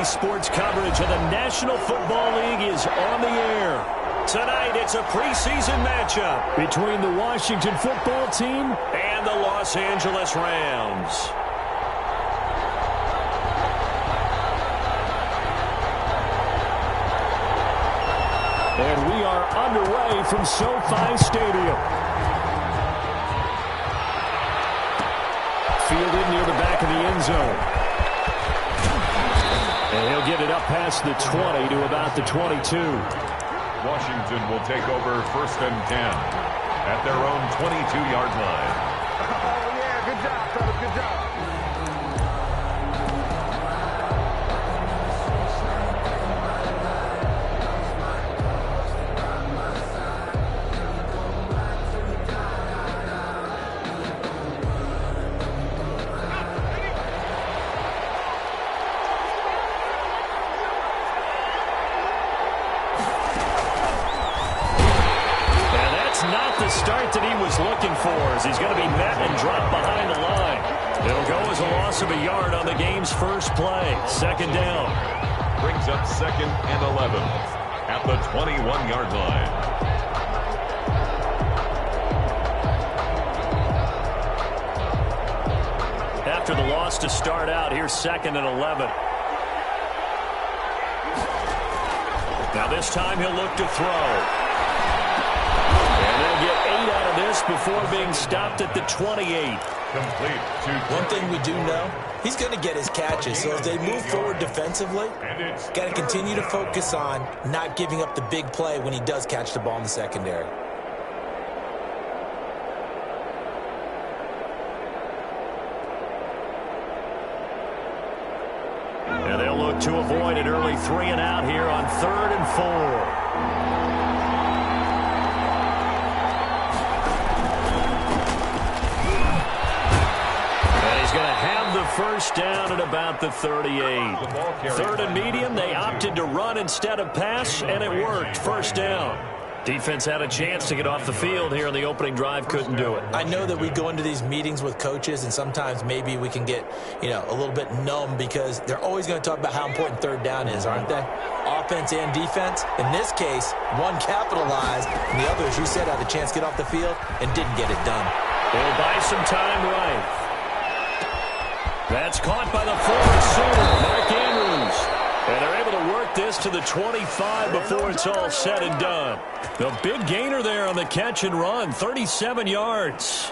sports coverage of the National Football League is on the air. Tonight, it's a preseason matchup between the Washington football team and the Los Angeles Rams. And we are underway from SoFi Stadium. Fielded near the back of the end zone. And he'll get it up past the 20 to about the 22. Washington will take over 1st and 10 at their own 22-yard line. Oh, yeah, good job, fellas, good job. Start that he was looking for as he's going to be met and dropped behind the line. It'll go as a loss of a yard on the game's first play. 2nd down. Brings up 2nd and 11 at the 21-yard line. After the loss to start out, here's 2nd and 11. Now this time he'll look to throw. And they'll get 8 out of this before being stopped at the 28. Complete to one thing we do know, he's going to get his catches. So as they move forward defensively, got to continue to focus on not giving up the big play when he does catch the ball in the secondary. And they'll look to avoid an early 3 and out here on 3rd and 4. First down at about the 38. 3rd and medium, they opted to run instead of pass, and it worked. 1st down. Defense had a chance to get off the field here on the opening drive, couldn't do it. I know that we go into these meetings with coaches, and sometimes maybe we can get, a little bit numb because they're always going to talk about how important 3rd down is, aren't they? Offense and defense. In this case, one capitalized, and the other, as you said, had a chance to get off the field and didn't get it done. They'll buy some time right. That's caught by the forward Sooner, Mark Andrews. And they're able to work this to the 25 before it's all said and done. The big gainer there on the catch and run, 37 yards.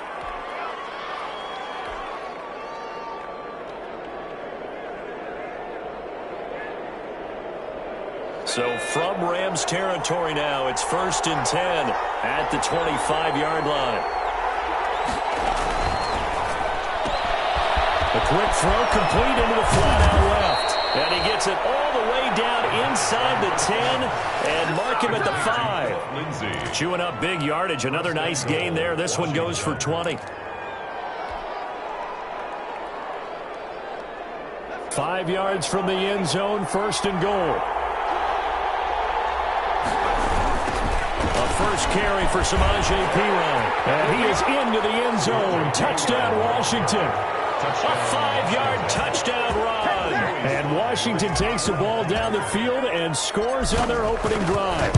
So from Rams territory now, it's 1st and 10 at the 25-yard line. A quick throw complete into the flat out left. And he gets it all the way down inside the 10 and mark him at the 5. Chewing up big yardage. Another nice gain there. This one goes for 20. 5 yards from the end zone, 1st and goal. A first carry for Samaje Perine. And he is into the end zone. Touchdown, Washington. A 5-yard touchdown run. And Washington takes the ball down the field and scores on their opening drive.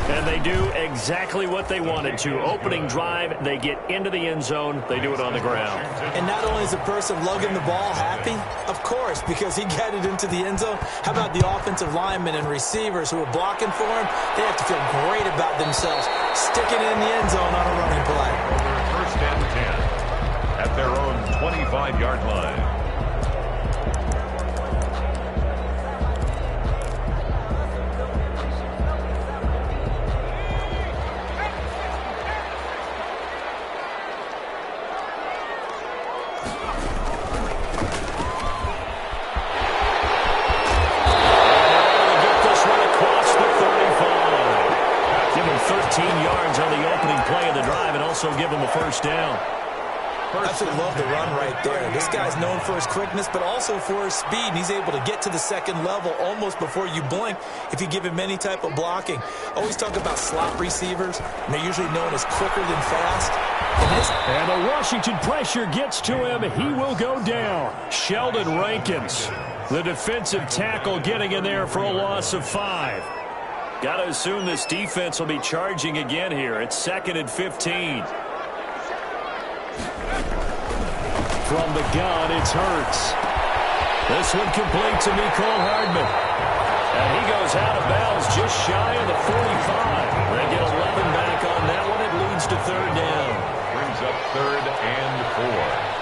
And they do exactly what they wanted to. Opening drive, they get into the end zone. They do it on the ground. And not only is the person lugging the ball happy, of course, because he got it into the end zone. How about the offensive linemen and receivers who are blocking for him? They have to feel great about themselves, sticking it in the end zone on a running play. 1st and 10 at their own 25-yard line. Get this one across the 35. Give him 13 yards on the opening play of the drive and also give him a 1st down. Absolutely love the run right there. This guy's known for his quickness, but also for his speed. And he's able to get to the 2nd level almost before you blink if you give him any type of blocking. Always talk about slot receivers, and they're usually known as quicker than fast. And the Washington pressure gets to him. He will go down. Sheldon Rankins The defensive tackle getting in there for a loss of 5. Got to assume this defense will be charging again here. It's 2nd and 15. From the gun, it's Hurts. This one complete to Mecole Hardman. And he goes out of bounds just shy of the 45. They get 11 back on that one. It leads to 3rd down. Brings up 3rd and 4.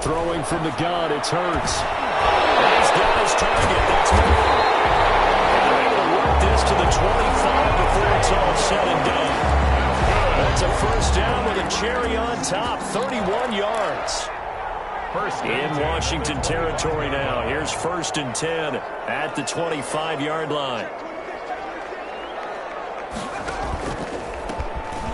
Throwing from the gun, it's Hurts. And he's got his target. That's more. And they're able to work this to the 25 before it's all said and done. That's a 1st down with a cherry on top, 31 yards. In Washington territory now. Here's 1st and 10 at the 25-yard line.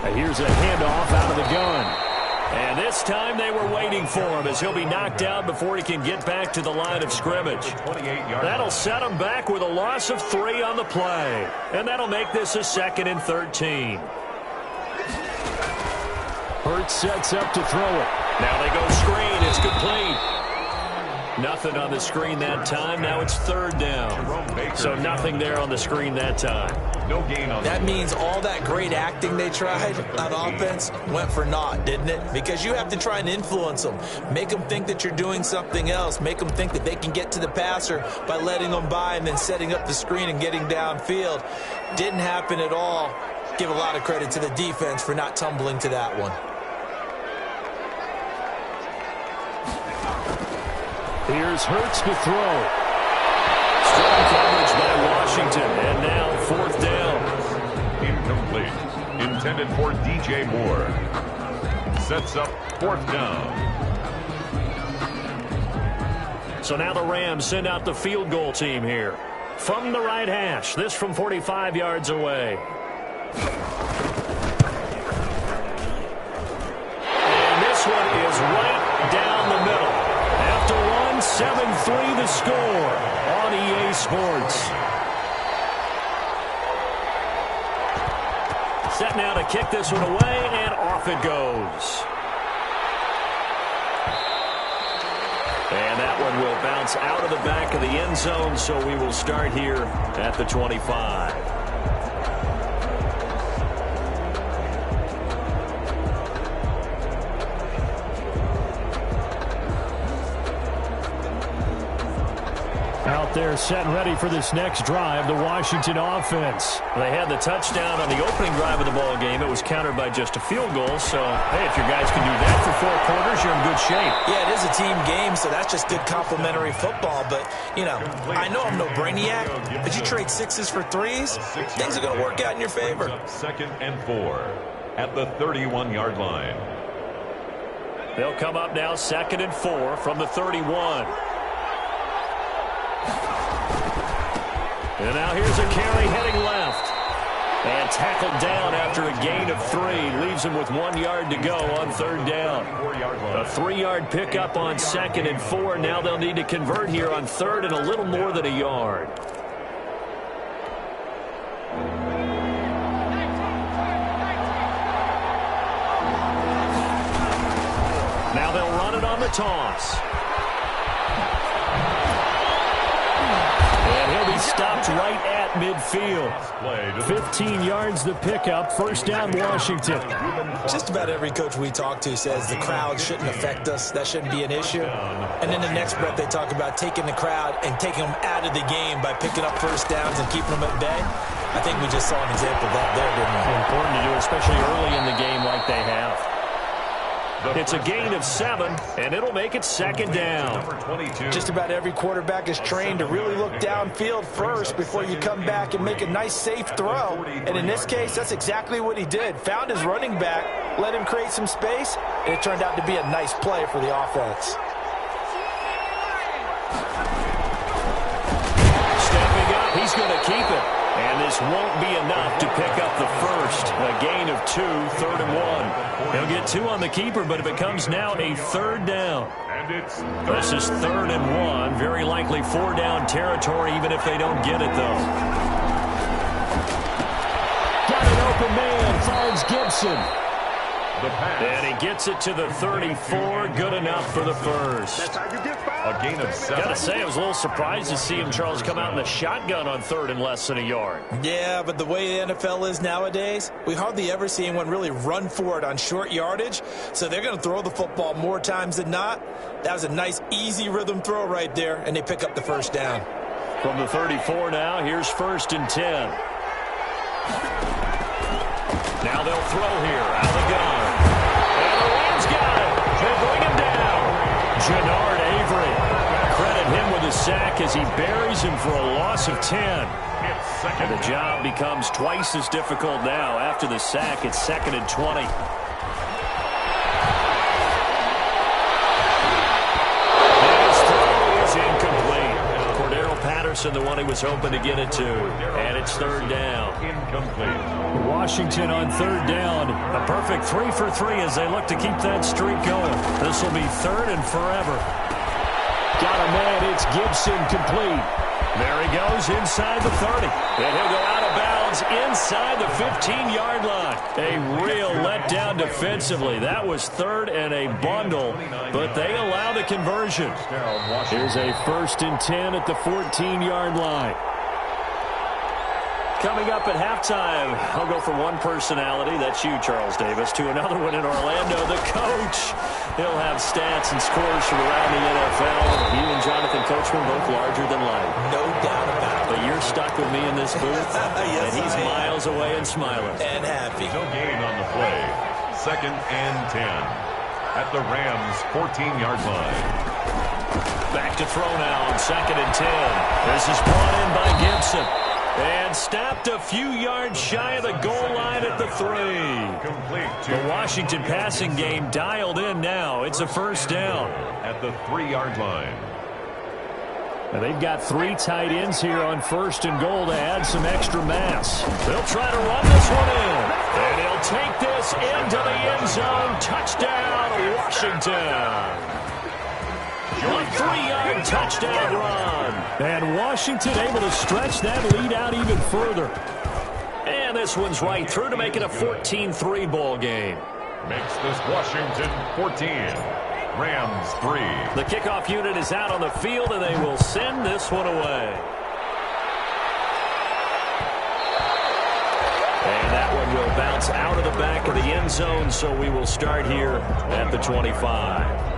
And here's a handoff out of the gun. And this time they were waiting for him as he'll be knocked out before he can get back to the line of scrimmage. That'll set him back with a loss of 3 on the play. And that'll make this a 2nd and 13. Hurts sets up to throw it. Now they go screen. It's complete. Nothing on the screen that time. Now it's 3rd down. So nothing there on the screen that time. No gain on that. Means all that great acting they tried on offense went for naught, didn't it? Because you have to try and influence them. Make them think that you're doing something else. Make them think that they can get to the passer by letting them by and then setting up the screen and getting downfield. Didn't happen at all. Give a lot of credit to the defense for not tumbling to that one. Here's Hurts to throw. Strong coverage by Washington. And now 4th down. Incomplete. Intended for DJ Moore. Sets up 4th down. So now the Rams send out the field goal team here. From the right hash. This from 45 yards away. And this one is right down the middle. After one, 7-3 the score on EA Sports. Set now to kick this one away, and off it goes. And that one will bounce out of the back of the end zone, so we will start here at the 25. Out there set and ready for this next drive, the Washington offense. They had the touchdown on the opening drive of the ball game. It was countered by just a field goal. So, hey, if your guys can do that for 4 quarters, you're in good shape. Yeah, it is a team game, so that's just good complimentary football. But, you know, I know I'm no brainiac, but you trade 6s for 3s, things are going to work out in your favor. 2nd and 4 at the 31-yard line. They'll come up now 2nd and 4 from the 31. And now here's a carry heading left. And tackled down after a gain of 3. Leaves him with 1 yard to go on 3rd down. A 3-yard pickup on 2nd and 4. Now they'll need to convert here on 3rd and a little more than a yard. Now they'll run it on the toss. Stopped right at midfield. 15 yards the pickup. 1st down Washington. Just about every coach we talk to says the crowd shouldn't affect us. That shouldn't be an issue. And then the next breath they talk about taking the crowd and taking them out of the game by picking up 1st downs and keeping them at bay. I think we just saw an example of that there, didn't we? Important to do, especially early in the game like they have. It's a gain of 7, and it'll make it 2nd down. Just about every quarterback is trained to really look downfield first before you come back and make a nice, safe throw. And in this case, that's exactly what he did. Found his running back, let him create some space, and it turned out to be a nice play for the offense. Stepping up, he's going to keep it. And this won't be enough to pick up the 1st. A gain of 2, 3rd and 1. He'll get 2 on the keeper, but it becomes now a 3rd down. This is 3rd and 1. Very likely 4 down territory, even if they don't get it, though. open man finds Gibson. The pass. And he gets it to the 34. Good enough for the first. A gain of 7. Gotta say, I was a little surprised to see him, Charles, come out in the shotgun on third and less than a yard. Yeah, but the way the NFL is nowadays, we hardly ever see anyone really run for it on short yardage. So they're going to throw the football more times than not. That was a nice, easy rhythm throw right there, and they pick up the first down. From the 34 now, here's 1st and 10. Now they'll throw here out of the gun. And the Rams got it. They bring him down. Jannard Avery. Credit him with a sack as he buries him for a loss of 10. And the job becomes twice as difficult now. After the sack, it's 2nd and 20. The one he was hoping to get it to. And it's 3rd down. Incomplete. Washington on 3rd down. A perfect 3 for 3 as they look to keep that streak going. This will be 3rd and forever. Got a man. It's Gibson complete. There he goes inside the 30. And he'll go out of bounds inside the 15-yard line. A real letdown defensively. That was 3rd and a bundle, but they allow the conversion. Here's a 1st and 10 at the 14-yard line. Coming up at halftime, I'll go from one personality, that's you, Charles Davis, to another one in Orlando, the coach. He'll have stats and scores from around the NFL. You and Jonathan Coachman both larger than life. No doubt about it. But you're stuck with me in this booth, yes, and he's miles away and smiling. And happy. No gain on the play. 2nd and 10 at the Rams' 14-yard line. Back to throw now on 2nd and 10. This is brought in by Gibson. And stopped a few yards shy of the goal line at the 3. The Washington passing game dialed in now. It's a 1st down. At the 3-yard line. Now they've got 3 tight ends here on 1st and goal to add some extra mass. They'll try to run this one in. And he'll take this into the end zone. Touchdown, Washington. A 3-yard touchdown run. And Washington able to stretch that lead out even further. And this one's right through to make it a 14-3 ball game. Makes this Washington 14. Rams 3. The kickoff unit is out on the field, and they will send this one away. And that one will bounce out of the back of the end zone, so we will start here at the 25.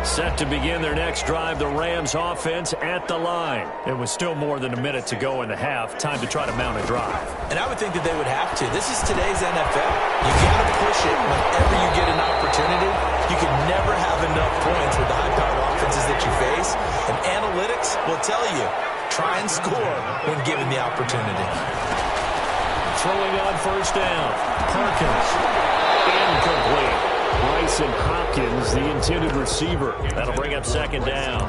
Set to begin their next drive, the Rams offense at the line. It was still more than a minute to go in the half. Time to try to mount a drive. And I would think that they would have to. This is today's NFL. You got to push it whenever you get an opportunity. You can never have enough points with the high-powered offenses that you face. And analytics will tell you, try and score when given the opportunity. Throwing on 1st down. Perkins. Incomplete. Bryson Hopkins, the intended receiver. That'll bring up 2nd down.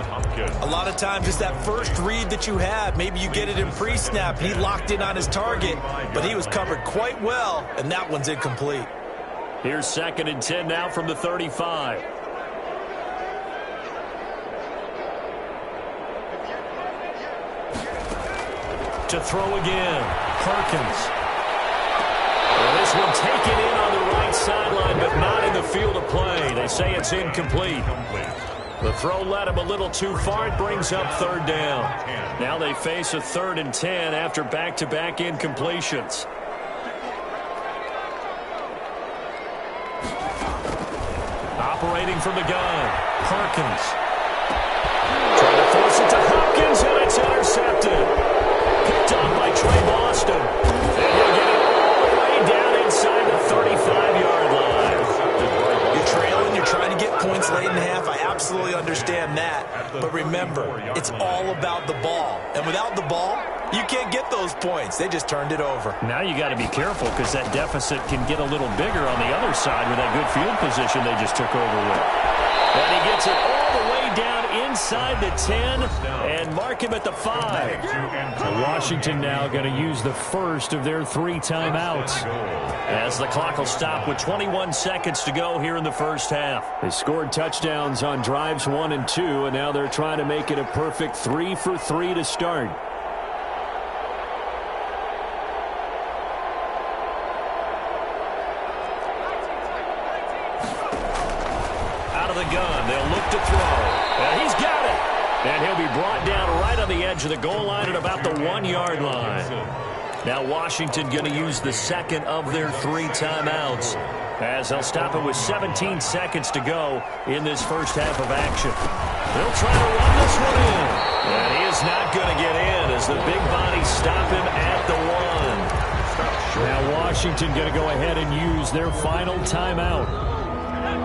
A lot of times it's that first read that you have. Maybe you get it in pre-snap. He locked in on his target, but he was covered quite well, and that one's incomplete. Here's 2nd and 10 now from the 35. To throw again, Perkins. This one taken in on the right sideline, but not in the field of play. They say it's incomplete. The throw led him a little too far. It brings up 3rd down. Now they face a 3rd and 10 after back-to-back incompletions. Operating from the gun, Perkins. Trying to force it to Hopkins, and it's intercepted. Picked up by Trey Boston. And he'll get it all the way down inside the 35-yard line. You're trailing, you're trying to get points late in the half. I absolutely understand that. But remember, it's all about the ball. And without the ball, you can't get those points. They just turned it over. Now you got to be careful because that deficit can get a little bigger on the other side with that good field position they just took over with. And he gets it all the way down inside the 10 and mark him at the 5. So Washington now going to use the first of their 3 timeouts as the clock will stop with 21 seconds to go here in the first half. They scored touchdowns on drives 1 and 2, and now they're trying to make it a perfect 3 for 3 to start. to throw. And he's got it. And he'll be brought down right on the edge of the goal line at about the 1-yard line. Now Washington going to use the second of their 3 timeouts, as they'll stop it with 17 seconds to go in this first half of action. They'll try to run this one in. And he is not going to get in as the big bodies stop him at the 1. Now Washington going to go ahead and use their final timeout,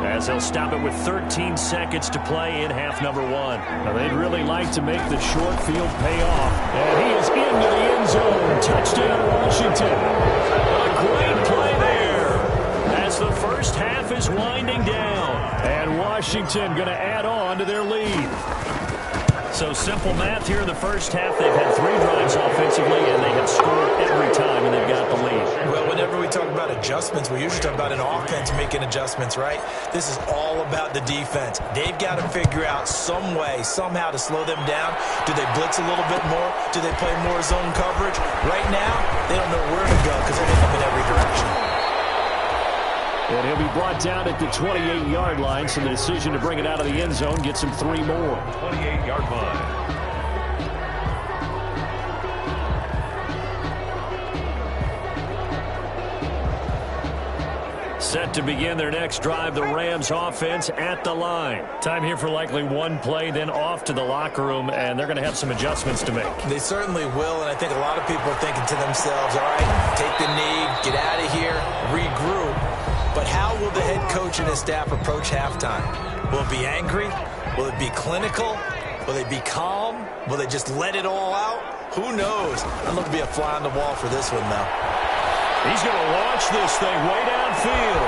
as they'll stop it with 13 seconds to play in half number 1. Now, they'd really like to make the short field pay off. And he is into the end zone. Touchdown, Washington. A great play there as the first half is winding down. And Washington going to add on to their lead. So simple math here in the first half. They've had 3 drives offensively, and they have scored every time, and they've got the lead. Well, whenever we talk about adjustments, we usually talk about an offense making adjustments, right? This is all about the defense. They've got to figure out some way, somehow to slow them down. Do they blitz a little bit more? Do they play more zone coverage? Right now, they don't know where to go because they're hitting them in every direction. And he'll be brought down at the 28-yard line, so the decision to bring it out of the end zone gets him 3 more. 28-yard line. Set to begin their next drive, the Rams offense at the line. Time here for likely 1 play, then off to the locker room, and they're going to have some adjustments to make. They certainly will, and I think a lot of people are thinking to themselves, all right, take the knee, get out of here, regroup. But how will the head coach and his staff approach halftime? Will it be angry? Will it be clinical? Will they be calm? Will they just let it all out? Who knows? I'd love to be a fly on the wall for this one, though. He's going to launch this thing way downfield.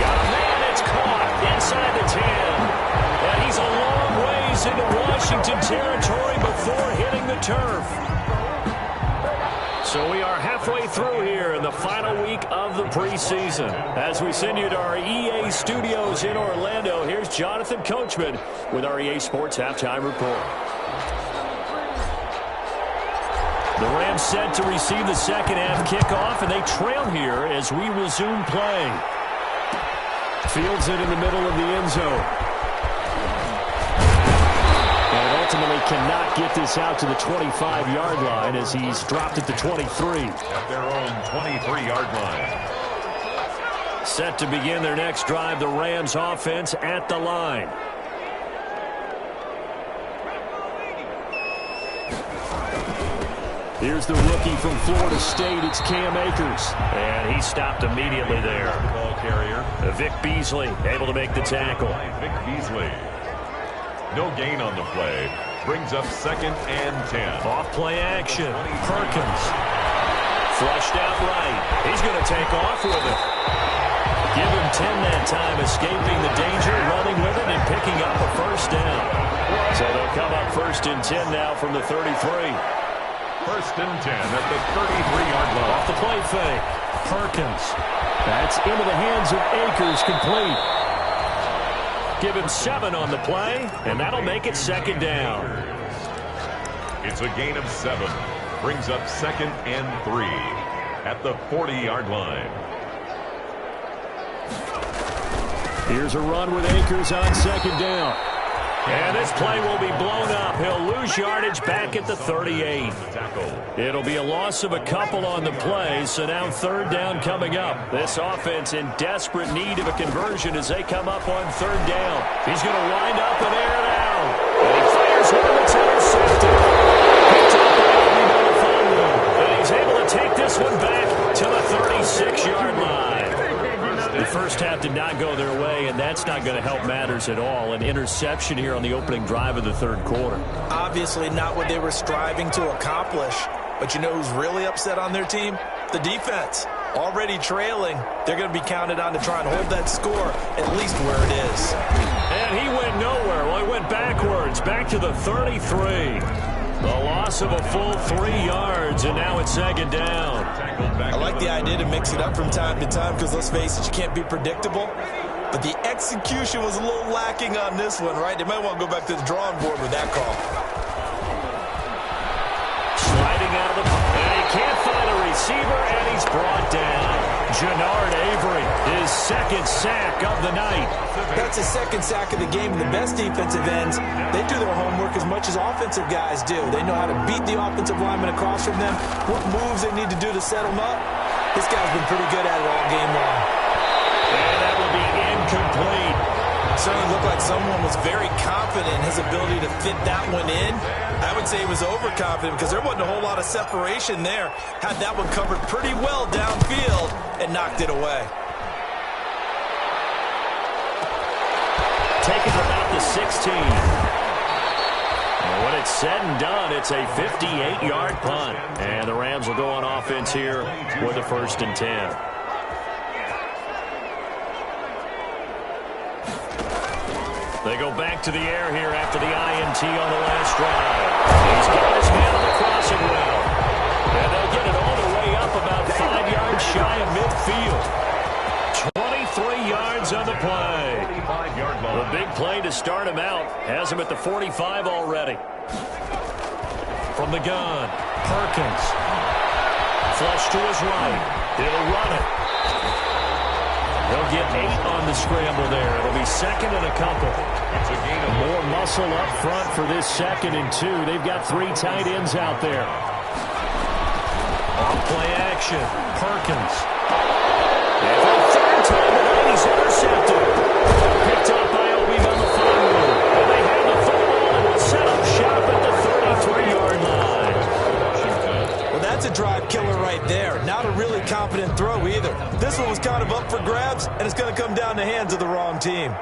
Got a man that's caught inside the 10. And he's a long ways into Washington territory before hitting the turf. So we are halfway through here in the final week of the preseason. As we send you to our EA studios in Orlando, here's Jonathan Coachman with our EA Sports Halftime Report. The Rams set to receive the second half kickoff, and they trail here as we resume play. Fields it in the middle of the end zone. And ultimately cannot get this out to the 25-yard line as he's dropped at the 23. At their own 23-yard line. Set to begin their next drive, the Rams offense at the line. Here's the rookie from Florida State. It's Cam Akers. And he stopped immediately there. Ball carrier. Vic Beasley able to make the tackle. Vic Beasley. No gain on the play. Brings up 2nd and 10. Off play action. Perkins. Flushed out right. He's going to take off with it. Give him 10 that time, escaping the danger, running with it, and picking up a first down. So they'll come up 1st and 10 now from the 33. 1st and 10 at the 33-yard line. Off the play fake. Perkins. That's into the hands of Akers, complete. Give him 7 on the play, and that'll make it 2nd down. It's a gain of 7. Brings up 2nd and 3 at the 40-yard line. Here's a run with Akers on 2nd down. And this play will be blown up. He'll lose yardage back at the 38. It'll be a loss of a couple on the play, so now 3rd down coming up. This offense in desperate need of a conversion as they come up on 3rd down. He's going to wind up and air it out. And he fires one that's intercepted. Picked up by Obi Melifonwu. And he's able to take this one back to the 36-yard line. The first half did not go their way, and that's not going to help matters at all. An interception here on the opening drive of the 3rd quarter. Obviously not what they were striving to accomplish. But you know who's really upset on their team? The defense. Already trailing. They're going to be counted on to try and hold that score at least where it is. And he went nowhere. Well, he went backwards, back to the 33. The loss of a full 3 yards, and now it's 2nd down. I like the idea to mix it up from time to time because, let's face it, you can't be predictable. But the execution was a little lacking on this one, right? They might want to go back to the drawing board with that call. Sliding out of the... And he can't find a receiver, and he's brought down. Jannard Avery, his second sack of the night. That's his second sack of the game. And the best defensive ends, they do their homework as much as offensive guys do. They know how to beat the offensive lineman across from them, what moves they need to do to set them up. This guy's been pretty good at it all game long. And that will be incomplete. Certainly looked like someone was very confident in his ability to fit that one in. I would say he was overconfident because there wasn't a whole lot of separation there. Had that one covered pretty well downfield and knocked it away. Taken about the 16. And when it's said and done, it's a 58-yard punt. And the Rams will go on offense here with a 1st and 10. They go back to the air here after the INT on the last drive. He's got his man on the crossing route. And they'll get it all the way up about 5 yards shy of midfield. 23 yards on the play. The big play to start him out has him at the 45 already. From the gun, Perkins. Flush to his right. He'll run it. They'll get 8 on the scramble there. It'll be 2nd and a couple. It's a gain of More muscle up front for this 2nd and 2. They've got 3 tight ends out there. Off play action. Perkins. And for the 3rd time tonight, he's intercepted. Picked up by Obi on the final. And they have the football and will set up shop at the 33-yard line. Well, that's a drive killer right there. Not a really confident throw either. This one was kind of up for grabs, and it's going to come down the hands of the wrong team.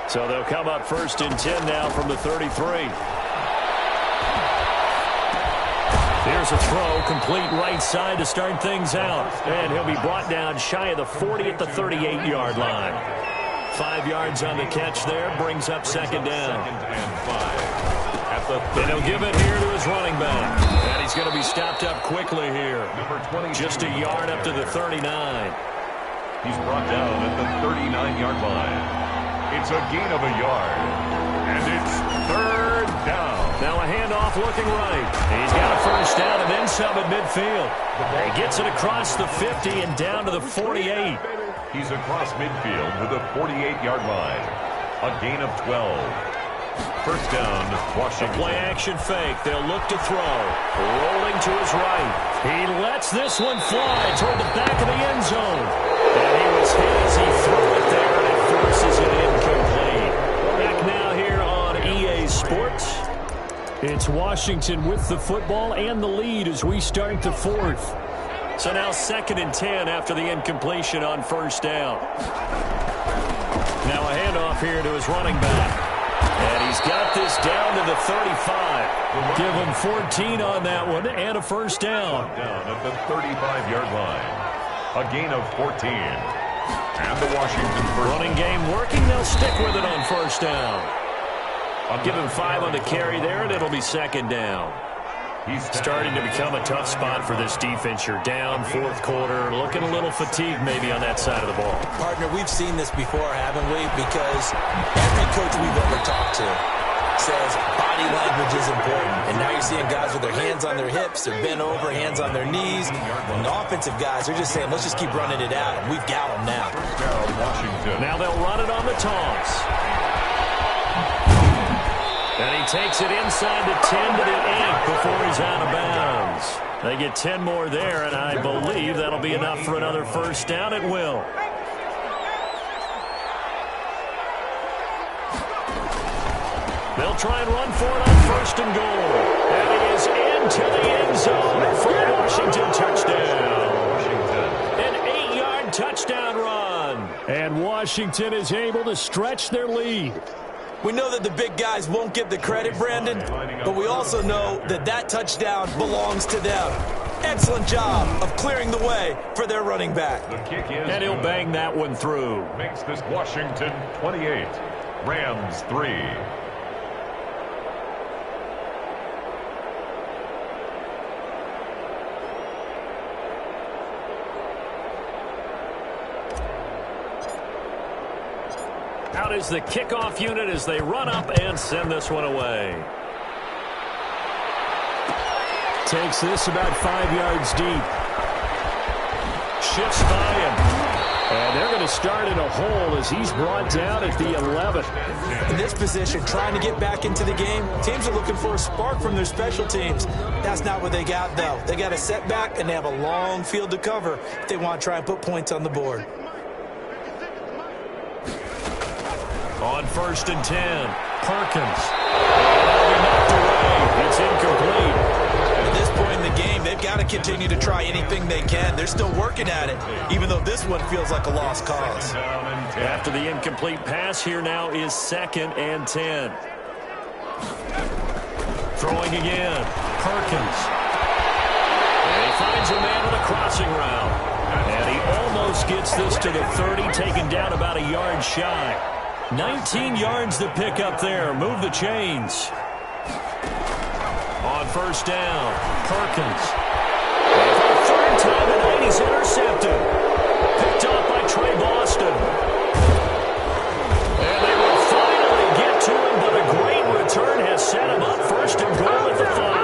So they'll come up 1st and 10 now from the 33. Here's a throw, complete right side to start things out. And he'll be brought down shy of the 40 at the 38-yard line. 5 yards on the catch there, brings up 2nd down. 2nd and 5. At the 30. And he'll give it here to his running back. And he's going to be stopped up quickly here. Number 20. Just a yard up to the 39. He's brought down at the 39-yard line. It's a gain of a yard. And it's 3rd down. Now a handoff looking right. He's got a 1st down and then some at midfield. He gets it across the 50 and down to the 48. He's across midfield to the 48-yard line. A gain of 12. 1st down, Washington. Play action fake. They'll look to throw. Rolling to his right. He lets this one fly toward the back of the end zone. And he was hit as he threw it there, and it forces it incomplete. Back now here on EA Sports. It's Washington with the football and the lead as we start the 4th. So now 2nd and 10 after the incompletion on 1st down. Now a handoff here to his running back. And he's got this down to the 35. Give him 14 on that one and a 1st down. Down at the 35-yard line. A gain of 14. And the Washington running game working. They'll stick with it on 1st down. I'll give him 5 on the carry there, and it'll be 2nd down. He's starting to become a tough spot for this defense. You're down 4th quarter, looking a little fatigued maybe on that side of the ball. Partner, we've seen this before, haven't we? Because every coach we've ever talked to says body language is important. And now you're seeing guys with their hands on their hips, they're bent over, hands on their knees. And the offensive guys are just saying, let's just keep running it out. And we've got them now. Now they'll run it on the toss. And he takes it inside the 10 to the 8 before he's out of bounds. They get 10 more there, and I believe that'll be enough for another 1st down. It will. They'll try and run for it on 1st and goal. And he is into the end zone for a Washington touchdown. An 8-yard touchdown run. And Washington is able to stretch their lead. We know that the big guys won't get the credit, Brandon, but we also know that that touchdown belongs to them. Excellent job of clearing the way for their running back. The kick is and he'll bang that one through. Makes this Washington 28, Rams 3. Out is the kickoff unit as they run up and send this one away. Takes this about 5 yards deep. Shifts by him. And they're going to start in a hole as he's brought down at the 11. In this position, trying to get back into the game, teams are looking for a spark from their special teams. That's not what they got, though. They got a setback, and they have a long field to cover if they want to try and put points on the board. On 1st and 10, Perkins. And he knocked away. It's incomplete. At this point in the game, they've got to continue to try anything they can. They're still working at it, even though this one feels like a lost cause. After the incomplete pass, here now is 2nd and 10. Throwing again, Perkins. And he finds a man on a crossing route. And he almost gets this to the 30, taken down about a yard shy. 19 yards to pick up there. Move the chains. On 1st down, Perkins. And for the 3rd time tonight, he's intercepted. Picked off by Trey Boston. And they will finally get to him, but a great return has set him up 1st and goal at the 5.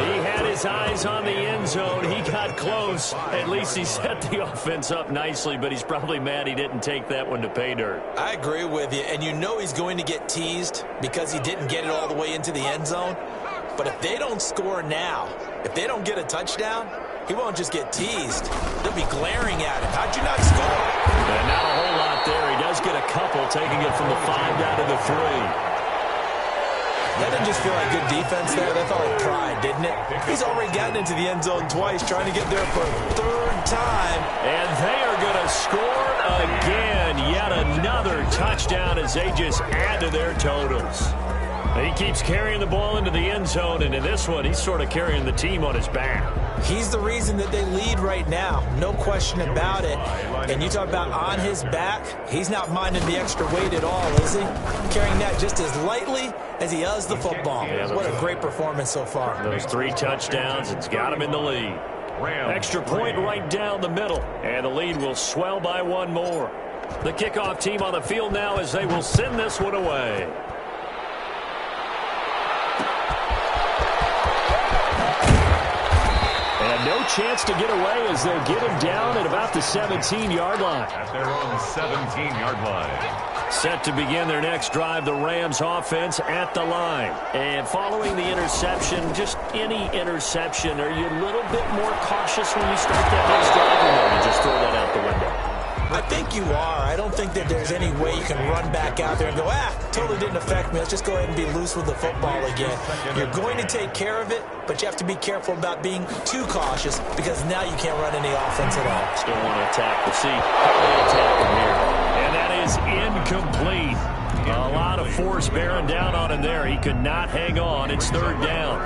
He had his eyes on the end zone. He got close. At least he set the offense up nicely, but he's probably mad he didn't take that one to pay dirt. I agree with you, and you know he's going to get teased because he didn't get it all the way into the end zone. But if they don't score now, if they don't get a touchdown, he won't just get teased. They'll be glaring at him. How'd you not score? And not a whole lot there. He does get a couple, taking it from the 5 down to the 3. That didn't just feel like good defense there. That felt like pride, didn't it? He's already gotten into the end zone twice, trying to get there for a 3rd time. And they are going to score again. Yet another touchdown as they just add to their totals. He keeps carrying the ball into the end zone, and in this one, he's sort of carrying the team on his back. He's the reason that they lead right now. No question about it. And you talk about on his back, he's not minding the extra weight at all, is he? Carrying that just as lightly as he does the football. What a great performance so far. Those 3 touchdowns, it's got him in the lead. Extra point right down the middle, and the lead will swell by 1 more. The kickoff team on the field now as they will send this one away. And no chance to get away as they'll get him down at about the 17-yard line. At their own 17-yard line. Set to begin their next drive, the Rams offense at the line. And following the interception, just any interception, are you a little bit more cautious when you start that next drive, or no, you just throw that out the window? I think you are. I don't think that there's any way you can run back out there and go, totally didn't affect me. Let's just go ahead and be loose with the football again. You're going to take care of it, but you have to be careful about being too cautious because now you can't run any offense at all. Still want to attack. We'll see how they attack him here. And that is incomplete. A lot of force bearing down on him there. He could not hang on. It's 3rd down.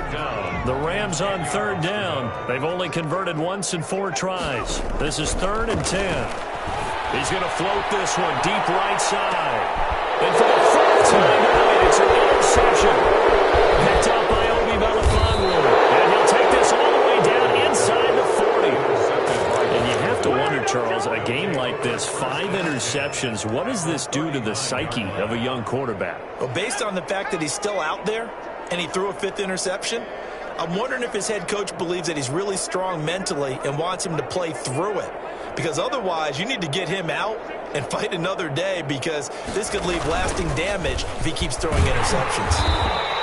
The Rams on 3rd down. They've only converted once in 4 tries. This is 3rd and 10. He's going to float this one deep right side. And for the 4th time tonight, it's an interception. Picked up by Obi Melifonwu. And he'll take this all the way down inside the 40. And you have to wonder, Charles, a game like this, 5 interceptions, what does this do to the psyche of a young quarterback? Well, based on the fact that he's still out there and he threw a 5th interception, I'm wondering if his head coach believes that he's really strong mentally and wants him to play through it. Because otherwise, you need to get him out and fight another day because this could leave lasting damage if he keeps throwing interceptions.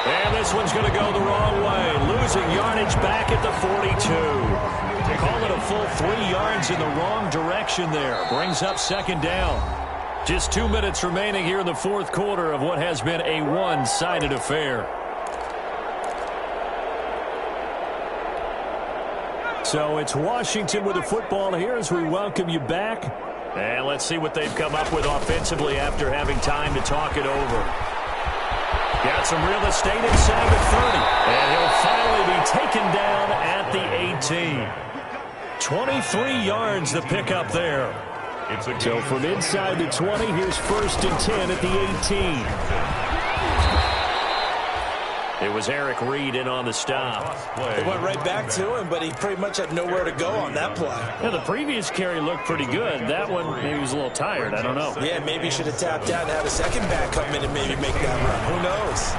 And this one's going to go the wrong way. Losing yardage back at the 42. Call it a full 3 yards in the wrong direction there. Brings up 2nd down. Just 2 minutes remaining here in the 4th quarter of what has been a one-sided affair. So it's Washington with the football here as we welcome you back. And let's see what they've come up with offensively after having time to talk it over. Got some real estate inside the 30. And he'll finally be taken down at the 18. 23 yards the pickup there. So from inside the 20, here's 1st and 10 at the 18. It was Eric Reed in on the stop. They went right back to him, but he pretty much had nowhere to go on that play. Yeah, the previous carry looked pretty good. That one, maybe he was a little tired. I don't know. Yeah, maybe he should have tapped out and had a second back come in and maybe make that run. Who knows?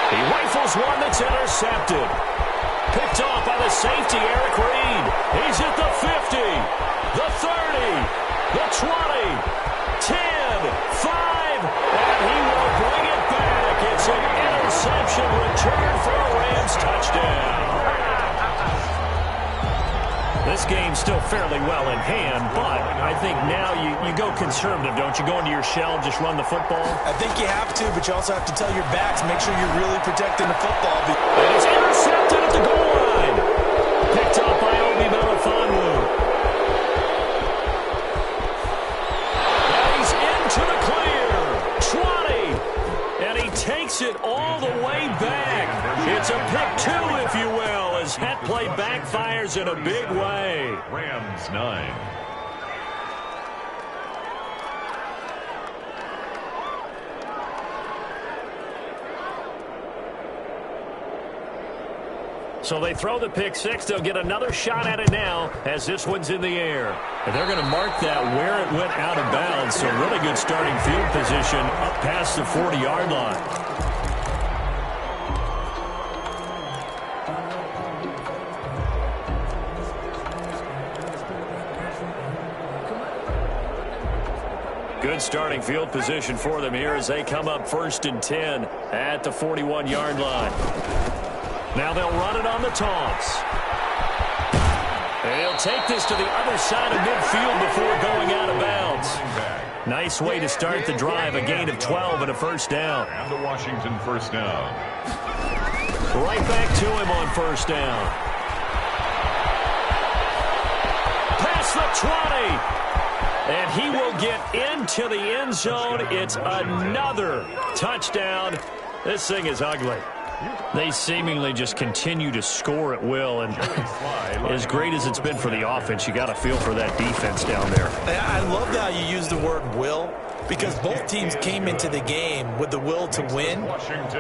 He rifles one that's intercepted. Picked off by the safety, Eric Reed. He's at the 50, the 30, the 20, 10, 5, and he will bring it back. It's an interception return for a Rams touchdown. This game's still fairly well in hand, but I think now you go conservative, don't you? Go into your shell, just run the football. I think you have to, but you also have to tell your backs, make sure you're really protecting the football. And it's intercepted at the goal line. Picked up by Obi Melifonwu. And he's into the clear. 20. And he takes it all the way back. It's a pick two, if you will, as that play backfires in a big way. Rams 9. So they throw the pick six. They'll get another shot at it now as this one's in the air. And they're going to mark that where it went out of bounds. So really good starting field position up past the 40-yard line. Good starting field position for them here as they come up 1st and 10 at the 41-yard line. Now they'll run it on the toss. And he'll take this to the other side of midfield before going out of bounds. Nice way to start the drive, a gain of 12 and a first down. And the Washington first down. Right back to him on first down. Past the 20. And he will get into the end zone. It's another touchdown. This thing is ugly. They seemingly just continue to score at will, and as great as it's been for the offense, you got to feel for that defense down there. I love how you use the word will, because both teams came into the game with the will to win,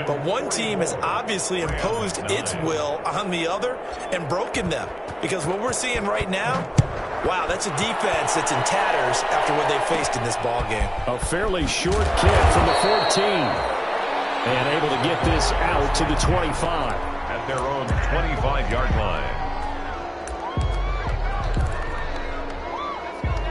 but one team has obviously imposed its will on the other and broken them, because what we're seeing right now, wow, that's a defense that's in tatters after what they faced in this ballgame. A fairly short kick from the 14. And able to get this out to the 25. At their own 25-yard line.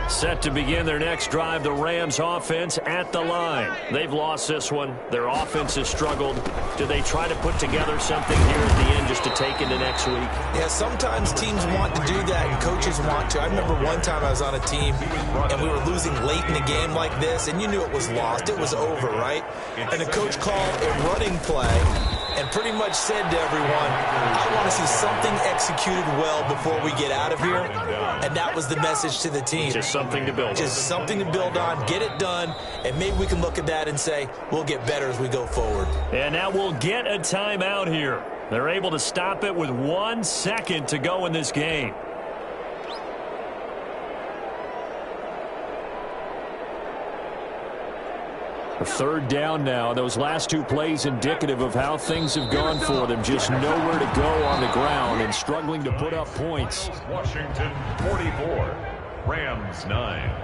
Set to begin their next drive, the Rams offense at the line. They've lost this one. Their offense has struggled. Do they try to put together something here at the end just to take into next week? Yeah, sometimes teams want to do that and coaches want to. I remember one time I was on a team and we were losing late in the game like this, and you knew it was lost. It was over, right? And the coach called a running play and pretty much said to everyone, I want to see something executed well before we get out of here. And that was the message to the team. Just something to build on. Just something to build on, get it done, and maybe we can look at that and say, we'll get better as we go forward. And now we'll get a timeout here. They're able to stop it with 1 second to go in this game. A third down now. Those last two plays indicative of how things have gone for them. Just nowhere to go on the ground and struggling to put up points. Washington 44, Rams 9.